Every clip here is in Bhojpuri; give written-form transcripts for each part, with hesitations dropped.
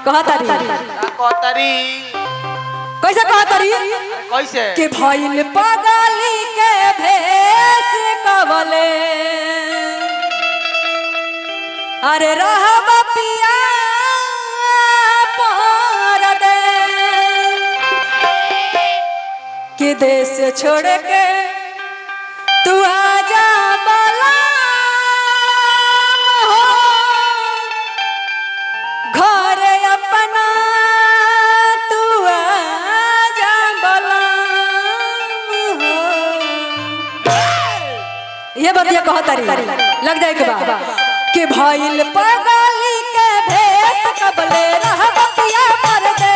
कहतारी कैसे कहतारी कैसे कि भइल पगली के भेष कवले अरे रहब पिया पर दे कि देश छोड़ के तू आजा बला हो घर अपना तू आजा बला हो। ये बतिया कहतारी लग जाए के बाद कि भइल पगली के भेष कबले रहब पिया पर दे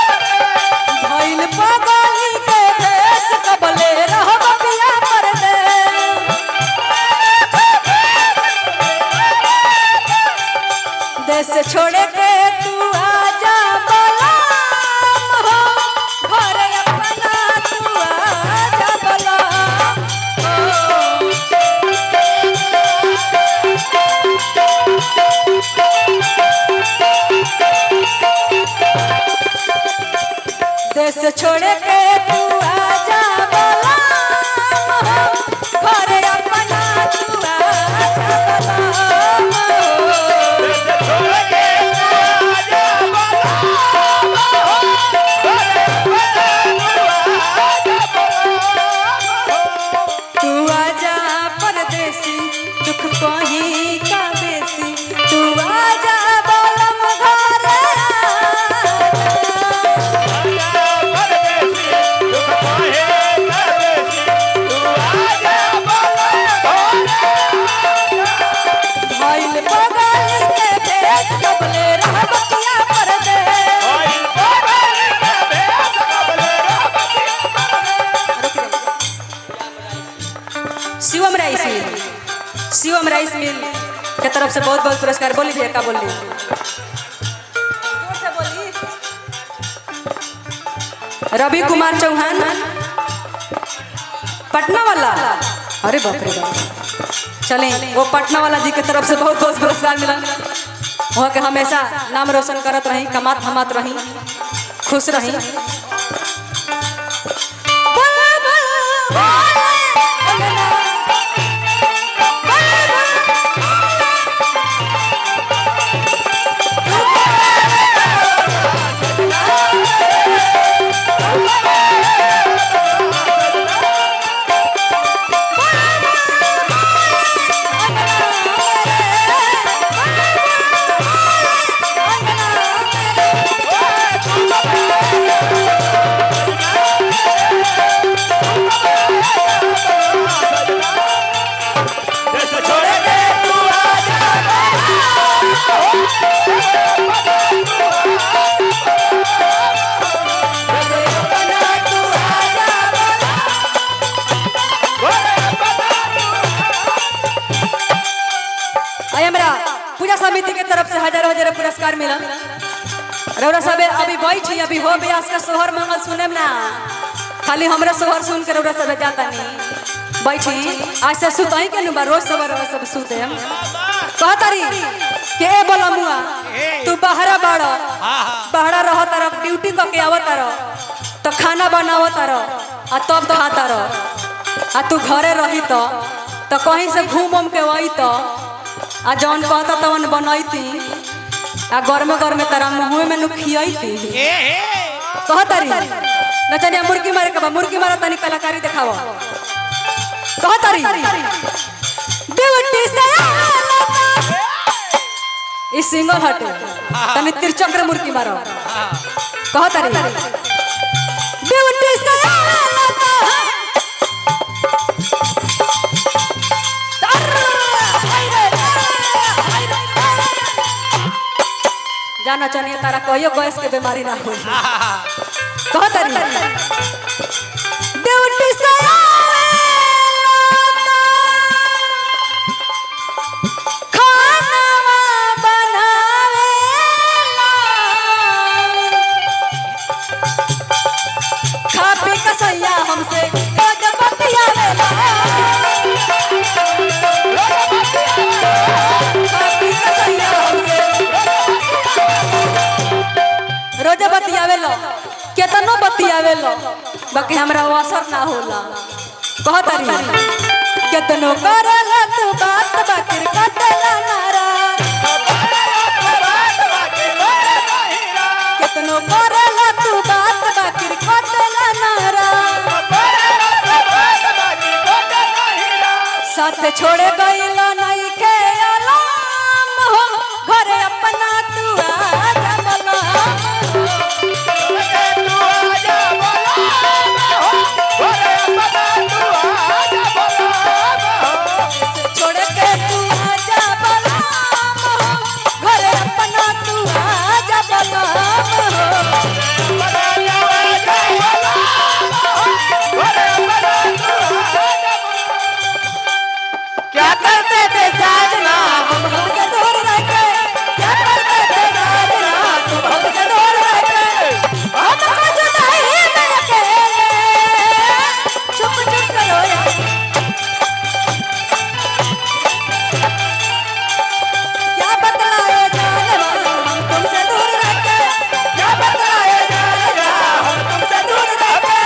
भइल पगली के भेष कबले रहब पिया पर दे देश छोड़ के तू आजा बलाम हो घर अपना तू आजा बलाम देश छोड़ के तू आजा बलाम हो घर अपना तू आजा बलाम तू आजा परदेसी दुख कहीं का बेसी तू आजा बलम घर भइल बगल के भेष कबले रहब पिया पर दे शिवम राइस मिल के तरफ से बहुत बहुत पुरस्कार। बोली भैया का बोली रवि कुमार चौहान पटना वाला अरे बाप रे बाप चले वो पटना वाला जी के तरफ से बहुत बहुत पुरस्कार मिला वहाँ के हमेशा नाम रोशन करत रही कमात हमात रही खुश रही। पूजा समिति के तरफ से हजारों हजारों पुरस्कार मिला। रौरा सब अभी बैठी अभी हो ब्यास का सोहर मंगल सुने ना खाली हमरा सोहर सुन के रौरा सब जाता नहीं बैठी आज से सुतई के नुबा रोज सब सुते हम कहतारी के बोला मुआ तू बहरा बहरा रह तार ड्यूटी क के आवत तार तो खाना बनावत तार आ तब तो खाता रह आ तू घरे रही तो कहीं से घूम के वही तो आ जौन कहता तवन बनैती आ गर्मे गर्मे तारा मुँह में नुखियती कहतारी नचनिया मुर्गी मारे के मुर्गी मारा तनी कलाकारी देखावा कहतारी ड्यूटी से ई सिंगल हटे तनी तिरचक्र मुर्गी मारो कहतारी ड्यूटी से जाना चाहिए तारा कहियो गैस के बीमारी ना हो कहतारी ड्यूटी से खाना बनावे खा पी के सैया हमसे रोज बतियावे बाकी हमरा वो असर ना होला। कह तारी केतनो करला तू बात बाकी कतला नाराज, केतनो करला तू बात बाकी कतला नाराज, साथ छोड़े गइला नहीं के आलाम हो घरे अपना तू आजा बलम छोड़ के तू आजा बलम हो घरे अपना तू आजा बलम क्या करते थे साजना हम हमसे दूर रह के, क्या करते थे साजना तुम हमसे दूर रह के, हमको जुदाई में अकेले चुप चुप करो यार, क्या बतलाए जाने हम तुमसे दूर रह के, क्या बतलाए जाने हम तुमसे दूर रह के,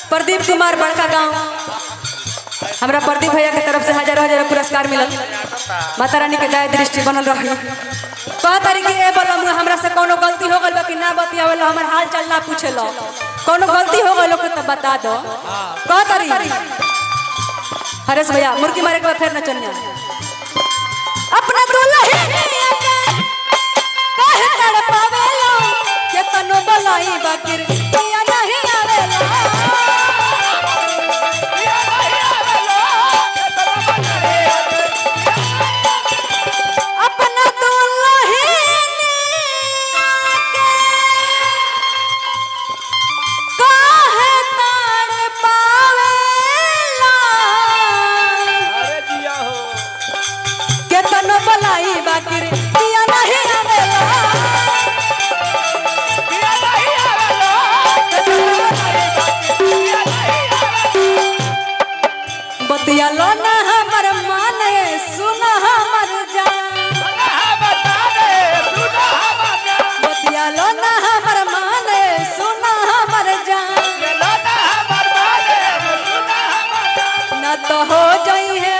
प्रदीप कुमार बड़का गांव हमरा प्रदीप भैया के तरफ से हजारों हजार पुरस्कार मिलल। माता रानी के दया दृष्टि बनल रही। कह तारीख ए बोलम हमरा से कोनो गलती हो गइल बा कि ना बतियावल हमर हाल चाल ना पूछेलो, कोनो गलती हो गइल तो बता दो। कह तारीख हरेश भैया मुर्गी मारे के बाद फिर नचनिया अपना दुल्हनिया के काहे तड़पावेलो के तनो बलाई बाकिर पिया नहीं आवेला, अपना दुल्हनिया के काहे तड़पावेला के तनो बलाई बाकिर पिया नहीं आवेला, बतिया लो ना हमर माने सुना हमर जान, बतिया लो ना हमर माने सुना हमर जान, न तो हो जाई है